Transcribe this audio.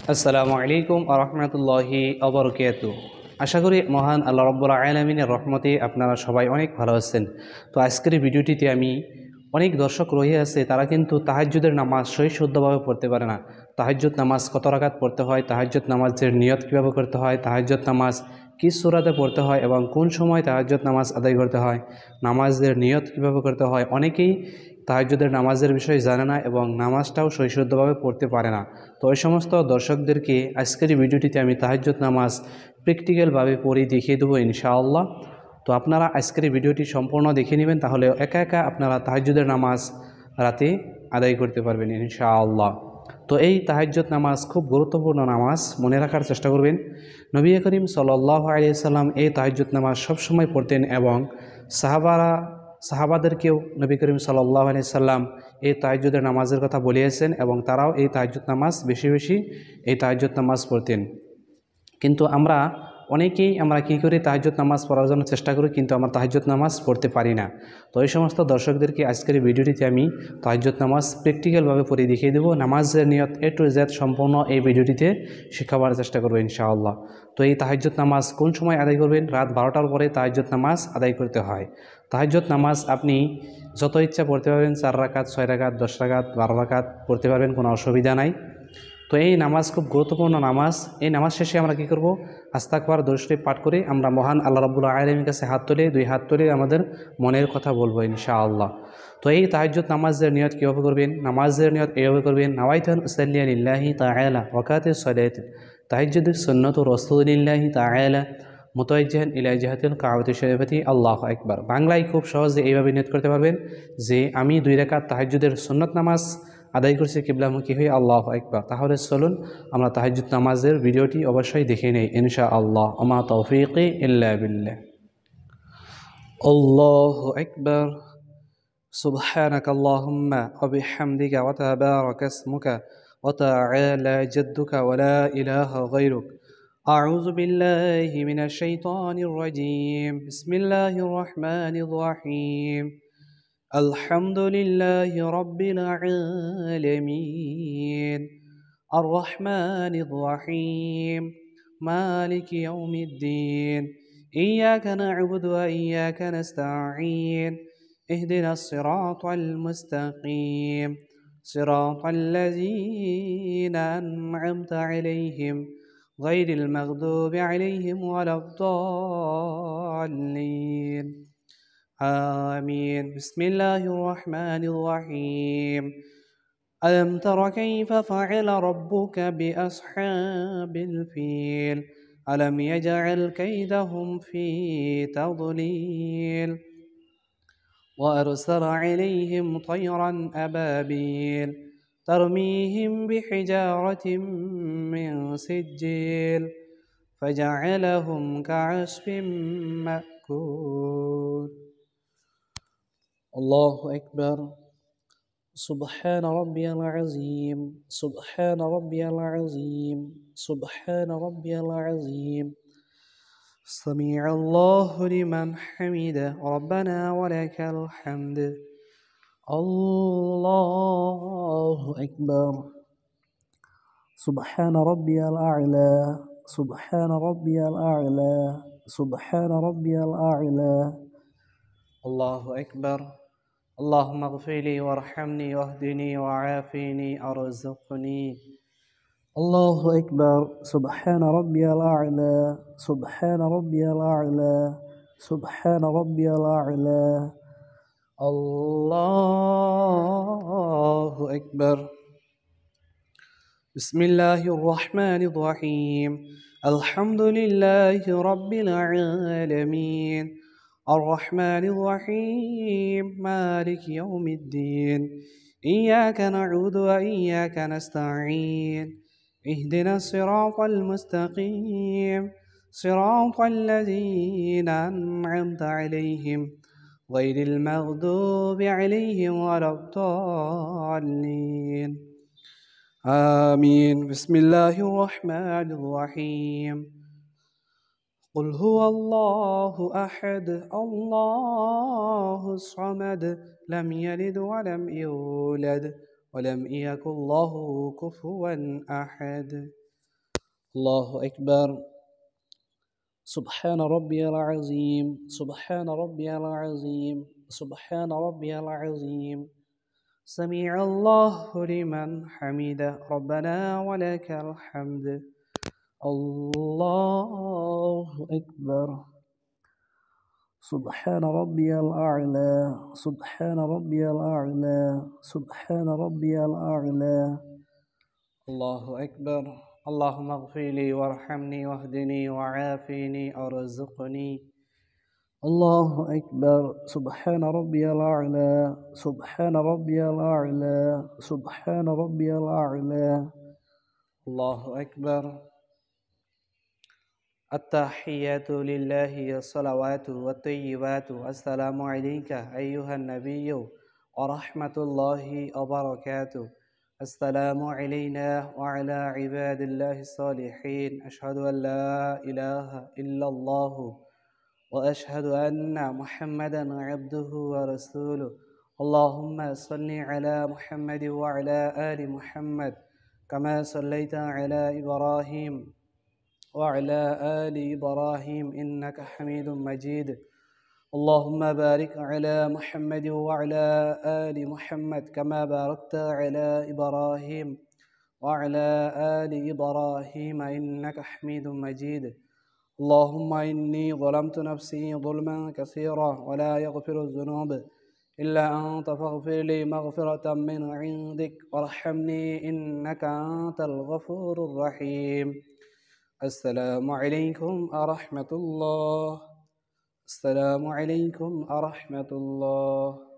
আসসালামু আলাইকুম আ রহমতুল্লাহি আবরকাতু। আশা করি মহান আল্লাহ রব্বুল আলামিনের রহমতে আপনারা সবাই অনেক ভালো আছেন। তো আজকের এই ভিডিওটিতে আমি অনেক দর্শক রয়ে আছে, তারা কিন্তু তাহাজ্জুদের নামাজ শুদ্ধভাবে পড়তে পারে না। তাহাজ্জুদ নামাজ কত রাকাত পড়তে হয়, তাহাজ্জুদ নামাজের নিয়ত কীভাবে করতে হয়, তাহাজ্জুদ নামাজ কী সূরাতে পড়তে হয় এবং কোন সময় তাহাজ্জুদ নামাজ আদায় করতে হয়, নামাজের নিয়ত কীভাবে করতে হয়, অনেকেই তাহাজ্জুদের নামাজের বিষয়ে জানে না এবং নামাজটাও শুদ্ধভাবে পড়তে পারে না। তো ওই সমস্ত দর্শকদেরকে আজকের এই ভিডিওটিতে আমি তাহাজ্জুদ নামাজ প্র্যাকটিক্যালভাবে পড়ে দেখিয়ে দেবো ইনশাআল্লাহ। তো আপনারা আজকের এই ভিডিওটি সম্পূর্ণ দেখে নেবেন, তাহলে একা একা আপনারা তাহাজ্জুদের নামাজ রাতে আদায় করতে পারবেন ইনশাআল্লাহ। তো এই তাহাজ্জুদ নামাজ খুব গুরুত্বপূর্ণ নামাজ, মনে রাখার চেষ্টা করবেন। নবী করিম সাল্লাল্লাহু আলাইহি সাল্লাম এই তাহাজ্জুদ নামাজ সবসময় পড়তেন এবং সাহাবাদেরকেও নবী করিম সাল্লাল্লাহু আলাইহি সাল্লাম এই তাহাজ্জুদের নামাজের কথা বলিয়েছেন এবং তারাও এই তাহাজ্জুদ নামাজ বেশি বেশি এই তাহাজ্জুদ নামাজ পড়তেন। কিন্তু অনেকেই আমরা কী করি, তাহাজ্জুদ নামাজ পড়ার জন্য চেষ্টা করি, কিন্তু আমরা তাহাজ্জুদ নামাজ পড়তে পারি না। তো এই সমস্ত দর্শকদেরকে আজকের এই ভিডিওটিতে আমি তাহাজ্জুদ নামাজ প্র্যাকটিক্যালভাবে পড়ে দেখিয়ে দেবো। নামাজের নিয়ত A to Z সম্পূর্ণ এই ভিডিওটিতে শেখাবার চেষ্টা করবো ইনশাআল্লাহ। তো এই তাহাজ্জুদ নামাজ কোন সময় আদায় করবেন? রাত 12টার পরে তাহাজ্জুদ নামাজ আদায় করতে হয়। তাহাজ্জুদ নামাজ আপনি যত ইচ্ছা পড়তে পারবেন, 4 রাকাত, 6 রাকাত, 10 রাকাত, 12 রাকাত পড়তে পারবেন, কোনো অসুবিধা নাই। তো এই নামাজ খুব গুরুত্বপূর্ণ নামাজ। এই নামাজ শেষে আমরা কি করব? আস্তাগফার দরুদ শরীফ পাঠ করে আমরা মহান আল্লাহ রাব্বুল আলামিনের কাছে দুই হাত তুলে আমাদের মনের কথা বলবো ইনশাআল্লাহ। তো এই তাহাজ্জুদ নামাজের নিয়ত কীভাবে করবেন? নামাজের নিয়ত এইভাবে করবেন, নাওয়াইতু আন উসাল্লিয়া লিল্লাহি তাআলা রাকাতাস সালাত তাহাজ্জুদুস সুন্নাতু রাসূলিল্লাহি তাআলা মুতাওয়াজ্জিহান ইলা জিহাতিল কাবাতি শরীফাতি আল্লাহু আকবার। বাংলায় খুব সহজে এইভাবে নিয়ত করতে পারবেন যে আমি 2 রাকাত তাহাজ্জুদের সুন্নাত নামাজ আদায় করছি কিবলামুখী হয়ে, আল্লাহু আকবার। তাহলে চলুন আমরা তাহাজ্জুদ নামাজের ভিডিওটি অবশ্যই দেখে নেই ইনশাআল্লাহ। আমা তাওফীকি ইল্লা বিল্লাহ। আল্লাহু আকবার। সুবহানাকা আল্লাহুম্মা ওয়া বিহামদিকা ওয়া তাবারাকা ইসমুকা ওয়া তাআলা জাদ্দুকা ওয়া লা ইলাহা গায়রুক। আউযু বিল্লাহি মিনাশ শাইতানির রাজীম। বিসমিল্লাহির রাহমানির রাহিম। الحمد لله رب العالمين الرحمن الرحيم مالك يوم الدين إياك نعبد وإياك نستعين اهدنا الصراط المستقيم صراط الذين أنعمت عليهم غير المغضوب عليهم ولا الضالين آمين. بسم الله الرحمن الرحيم. ألم تر كيف فعل ربك بأصحاب الفيل ألم يجعل كيدهم في تضليل وأرسل عليهم طيرا أبابيل ترميهم بحجارة من سجيل فجعلهم كعصف مأكول. الله أكبر. سبحان ربي العظيم سبحان ربي العظيم سبحان ربي العظيم سمع الله لمن حمده ربنا ولك الحمد. الله أكبر. سبحان ربي الأعلى سبحان ربي الأعلى سبحان ربي الأعلى. الله أكبر. اللهم اغفر لي وارحمني واهدني وعافني ارزقني. الله أكبر. سبحان ربي الأعلى سبحان ربي الأعلى سبحان ربي الأعلى. الله أكبر. بسم الله الرحمن الرحيم. الحمد لله رب العالمين الرحمن الرحيم مالك يوم الدين إياك نعبد وإياك نستعين اهدنا الصراط المستقيم صراط الذين أنعمت عليهم غير المغضوب عليهم ولا الضالين آمين. بسم الله الرحمن الرحيم. قل هو الله أحد الله الصمد لم يلد ولم يولد ولم يكن له كفوا أحد. الله أكبر. سبحان ربي العظيم، سبحان ربي العظيم، سبحان ربي العظيم. سمع الله لمن حمده، ربنا ولك الحمد. الله أكبر. سبحان ربي الأعلى، سبحان ربي الأعلى، سبحان ربي الأعلى. الله أكبر. اللهم اغفر لي وارحمني واهدني وعافني وارزقني. الله أكبر. سبحان ربي الأعلى، سبحان ربي الأعلى، سبحان ربي الأعلى. الله أكبر. التحيات لله الصلوات والطيبات. السلام عليك أيها النبي ورحمة الله وبركاته. السلام علينا وعلى عباد الله الصالحين. أشهد أن لا إله إلا الله وأشهد أن محمدا عبده ورسوله. اللهم صل على محمد وعلى آل محمد كما صليت على إبراهيم وعلى آل إبراهيم إنك حميد مجيد. اللهم بارك على محمد وعلى آل محمد كما باركت على إبراهيم وعلى آل إبراهيم إنك حميد مجيد. اللهم إني ظلمت نفسي ظلما كثيرا ولا يغفر الذنوب إلا أنت فاغفر لي مغفرة من عندك وارحمني إنك أنت الغفور الرحيم. السلام عليكم ورحمة الله. السلام عليكم ورحمة الله.